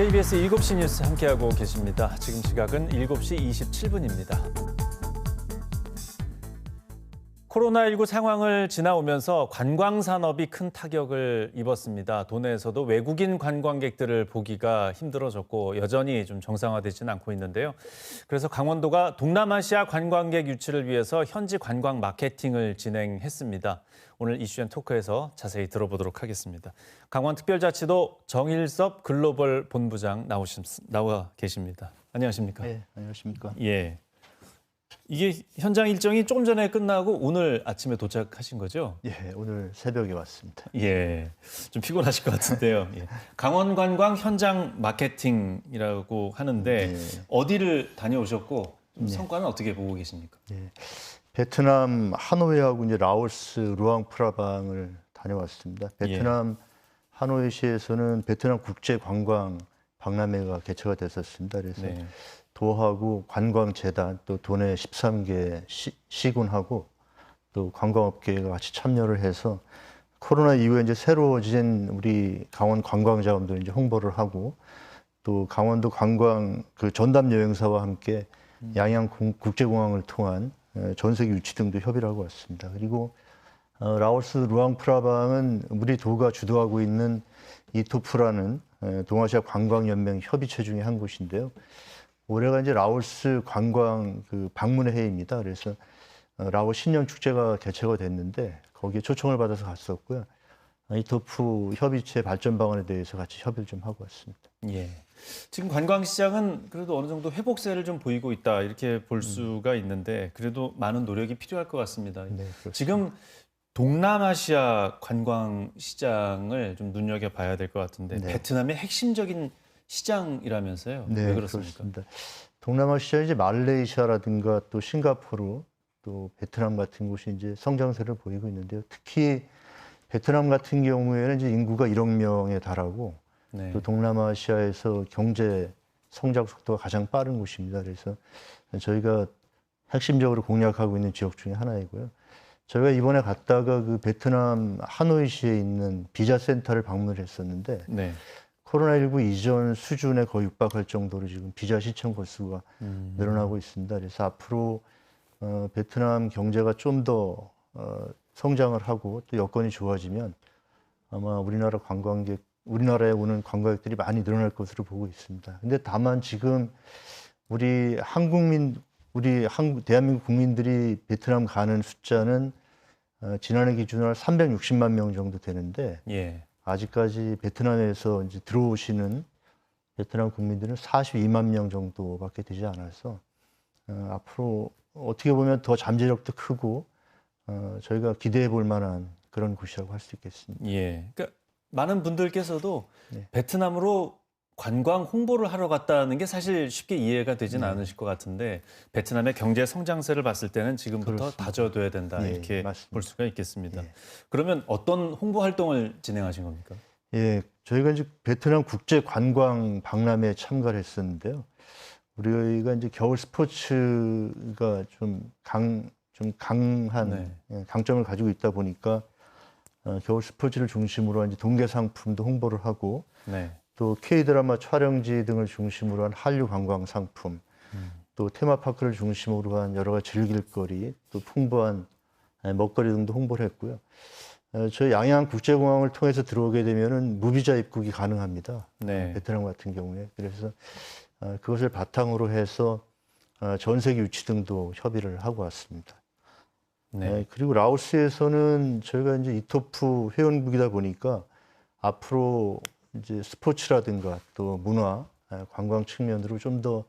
KBS 7시 뉴스 함께하고 계십니다. 지금 시각은 7시 27분입니다. 코로나19 상황을 지나오면서 관광산업이 큰 타격을 입었습니다. 도내에서도 외국인 관광객들을 보기가 힘들어졌고 여전히 좀 정상화되지는 않고 있는데요. 그래서 강원도가 동남아시아 관광객 유치를 위해서 현지 관광 마케팅을 진행했습니다. 오늘 이슈앤 토크에서 자세히 들어보도록 하겠습니다. 강원특별자치도 정일섭 글로벌 본부장 나와 계십니다. 안녕하십니까? 네, 안녕하십니까? 예. 이게 현장 일정이 조금 전에 끝나고 오늘 아침에 도착하신 거죠? 예, 오늘 새벽에 왔습니다. 예, 좀 피곤하실 것 같은데요. 예. 강원관광 현장 마케팅이라고 하는데 어디를 다녀오셨고 성과는 어떻게 보고 계십니까? 예, 베트남 하노이하고 이제 라오스 루앙프라방을 다녀왔습니다. 베트남 하노이시에서는 베트남 국제관광 박람회가 개최가 됐었습니다. 그래서 도하고 관광재단 또 도내 13개 시군하고 또 관광업계가 같이 참여를 해서 코로나 이후에 이제 새로워진 우리 강원 관광자원들 이제 홍보를 하고 또 강원도 관광 그 전담 여행사와 함께 양양 국제공항을 통한 전세계 유치 등도 협의를 하고 왔습니다. 그리고 라오스 루앙프라방은 우리 도가 주도하고 있는 이토프라는 동아시아 관광연맹 협의체 중에 한 곳인데요. 올해가 이제 라오스 관광 그 방문의 해입니다. 그래서 라오스 신년 축제가 개최가 됐는데 거기에 초청을 받아서 갔었고요. 이토프 협의체 발전 방안에 대해서 같이 협의를 좀 하고 왔습니다. 예. 지금 관광 시장은 그래도 어느 정도 회복세를 좀 보이고 있다 이렇게 볼 수가 있는데 그래도 많은 노력이 필요할 것 같습니다. 네, 지금 동남아시아 관광 시장을 좀 눈여겨봐야 될 것 같은데 베트남의 핵심적인 시장이라면서요? 네, 왜 그렇습니까? 그렇습니다. 동남아시아 이제 말레이시아라든가 또 싱가포르 또 베트남 같은 곳이 이제 성장세를 보이고 있는데요. 특히 베트남 같은 경우에는 이제 인구가 1억 명에 달하고 또 동남아시아에서 경제 성장 속도가 가장 빠른 곳입니다. 그래서 저희가 핵심적으로 공략하고 있는 지역 중에 하나이고요. 저희가 이번에 갔다가 그 베트남 하노이시에 있는 비자 센터를 방문을 했었는데 코로나19 이전 수준에 거의 육박할 정도로 지금 비자 신청 건수가 늘어나고 있습니다. 그래서 앞으로 베트남 경제가 좀 더 성장을 하고 또 여건이 좋아지면 아마 우리나라에 오는 관광객들이 많이 늘어날 것으로 보고 있습니다. 근데 다만 지금 대한민국 국민들이 베트남 가는 숫자는 지난해 기준으로 360만 명 정도 되는데 아직까지 베트남에서 이제 들어오시는 베트남 국민들은 42만 명 정도밖에 되지 않아서 앞으로 어떻게 보면 더 잠재력도 크고 저희가 기대해 볼 만한 그런 곳이라고 할 수 있겠습니다. 예. 그러니까 많은 분들께서도 베트남으로 관광 홍보를 하러 갔다는 게 사실 쉽게 이해가 되지는 않으실 것 같은데 베트남의 경제 성장세를 봤을 때는 지금부터 그렇습니다. 다져둬야 된다 이렇게 맞습니다. 볼 수가 있겠습니다. 그러면 어떤 홍보 활동을 진행하신 겁니까? 예, 저희가 이제 베트남 국제 관광 박람회에 참가를 했었는데요. 우리가 이제 겨울 스포츠가 좀 강한 강점을 가지고 있다 보니까 겨울 스포츠를 중심으로 한 이제 동계 상품도 홍보를 하고 또 K-드라마 촬영지 등을 중심으로 한 한류 관광 상품, 또 테마파크를 중심으로 한 여러 가지 즐길거리, 또 풍부한 먹거리 등도 홍보를 했고요. 저희 양양 국제공항을 통해서 들어오게 되면은 무비자 입국이 가능합니다. 베트남 같은 경우에. 그래서 그것을 바탕으로 해서 전세계 유치 등도 협의를 하고 왔습니다. 그리고 라오스에서는 저희가 이제 이토프 회원국이다 보니까 앞으로 이제 스포츠라든가 또 문화, 관광 측면으로 좀 더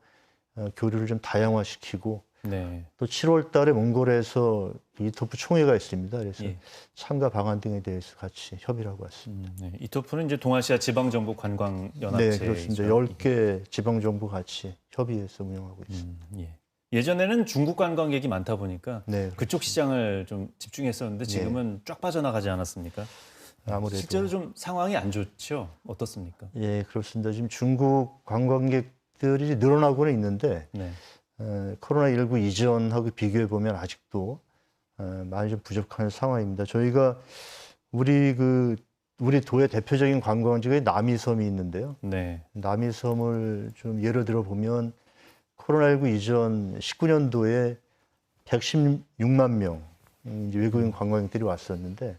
교류를 좀 다양화시키고 또 7월 달에 몽골에서 이토프 총회가 있습니다. 그래서 참가 방안 등에 대해서 같이 협의를 하고 왔습니다. 이토프는 이제 동아시아 지방정부 관광연합체. 네, 그렇습니다. 10개 지방정부 같이 협의해서 운영하고 있습니다. 예전에는 중국 관광객이 많다 보니까 그쪽 시장을 좀 집중했었는데 지금은 쫙 빠져나가지 않았습니까? 아무래도 실제로 좀 상황이 안 좋죠? 어떻습니까? 예, 그렇습니다. 지금 중국 관광객들이 늘어나고는 있는데 코로나19 이전하고 비교해 보면 아직도 많이 좀 부족한 상황입니다. 저희가 우리 그 우리 도의 대표적인 관광지가 남이섬이 있는데요. 네. 남이섬을 좀 예로 들어 보면 코로나19 이전 19년도에 116만 명 이제 외국인 관광객들이 왔었는데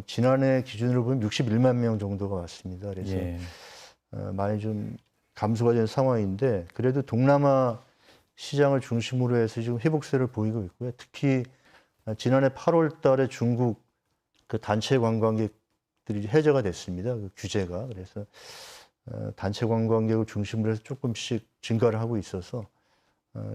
지난해 기준으로 보면 61만 명 정도가 왔습니다. 그래서 예. 많이 좀 감소가 된 상황인데 그래도 동남아 시장을 중심으로 해서 지금 회복세를 보이고 있고요. 특히 지난해 8월 달에 중국 그 단체 관광객들이 해제가 됐습니다. 그 규제가. 그래서 단체 관광객을 중심으로 해서 조금씩 증가를 하고 있어서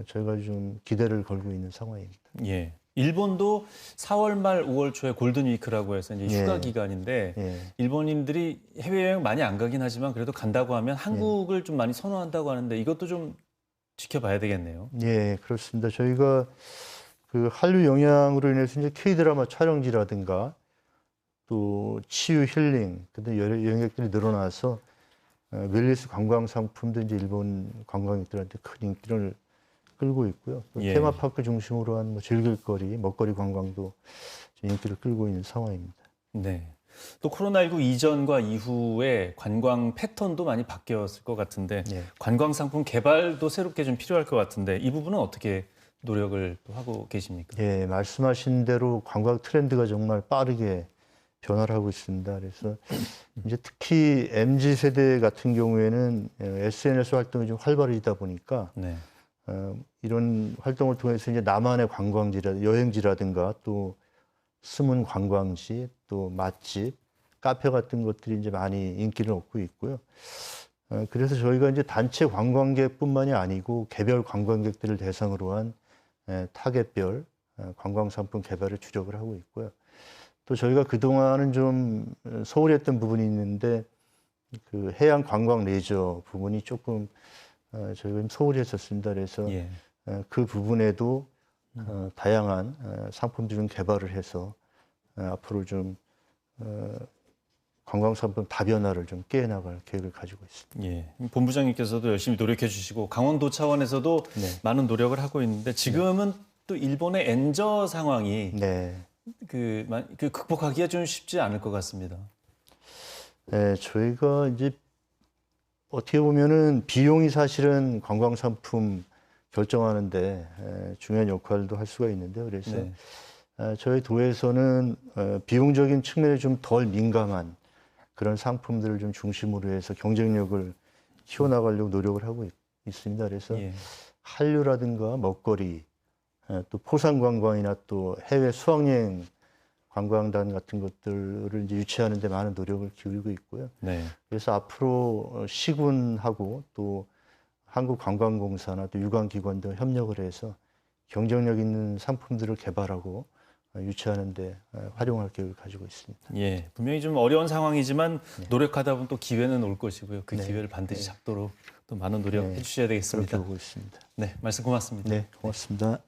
저희가 좀 기대를 걸고 있는 상황입니다. 예. 일본도 4월 말 5월 초에 골든 위크라고 해서 이제 휴가 예. 기간인데 예. 일본인들이 해외여행 많이 안 가긴 하지만 그래도 간다고 하면 한국을 좀 많이 선호한다고 하는데 이것도 좀 지켜봐야 되겠네요. 예, 그렇습니다. 저희가 그 한류 영향으로 인해서 이제 K-드라마 촬영지라든가 또 치유 힐링, 근데 여러 영역들이 늘어나서 웰니스 관광 상품도 이제 일본 관광객들한테 큰 인기를 끌고 있고요. 또 예. 테마파크 중심으로 한 뭐 즐길거리, 먹거리 관광도 좀 인기를 끌고 있는 상황입니다. 네. 또 코로나19 이전과 이후에 관광 패턴도 많이 바뀌었을 것 같은데 예. 관광 상품 개발도 새롭게 좀 필요할 것 같은데 이 부분은 어떻게 노력을 또 하고 계십니까? 예, 말씀하신 대로 관광 트렌드가 정말 빠르게 변화를 하고 있습니다. 그래서 이제 특히 MZ 세대 같은 경우에는 SNS 활동이 좀 활발해지다 보니까 네. 이런 활동을 통해서 이제 나만의 여행지라든가 또 숨은 관광지, 또 맛집, 카페 같은 것들이 이제 많이 인기를 얻고 있고요. 그래서 저희가 이제 단체 관광객뿐만이 아니고 개별 관광객들을 대상으로 한 타겟별 관광 상품 개발에 주력을 하고 있고요. 또 저희가 그동안은 좀 소홀히 했던 부분이 있는데 그 해양 관광 레저 부분이 조금 저희가 좀 소홀히 했었습니다. 그래서 예. 그 부분에도 다양한 상품들 좀 개발을 해서 앞으로 좀 관광 상품 다변화를 좀 깨나갈 계획을 가지고 있습니다. 예. 본부장님께서도 열심히 노력해 주시고 강원도 차원에서도 네. 많은 노력을 하고 있는데 지금은 또 일본의 엔저 상황이 네. 그 극복하기가 좀 쉽지 않을 것 같습니다. 네, 저희가 이제 어떻게 보면은 비용이 사실은 관광 상품 결정하는데 중요한 역할도 할 수가 있는데요. 그래서 네. 저희 도에서는 비용적인 측면에 좀 덜 민감한 그런 상품들을 좀 중심으로 해서 경쟁력을 키워나가려고 노력을 하고 있습니다. 그래서 예. 한류라든가 먹거리, 또 포상관광이나 또 해외 수학여행 관광단 같은 것들을 이제 유치하는 데 많은 노력을 기울이고 있고요. 네. 그래서 앞으로 시군하고 또 한국관광공사나 또 유관기관 등 협력을 해서 경쟁력 있는 상품들을 개발하고 유치하는 데 활용할 계획을 가지고 있습니다. 예. 분명히 좀 어려운 상황이지만 노력하다 보면 또 기회는 올 것이고요. 그 네. 기회를 반드시 잡도록 또 많은 노력해 주셔야 그렇게 되겠습니다. 보고 있습니다. 네. 말씀 고맙습니다. 네, 고맙습니다.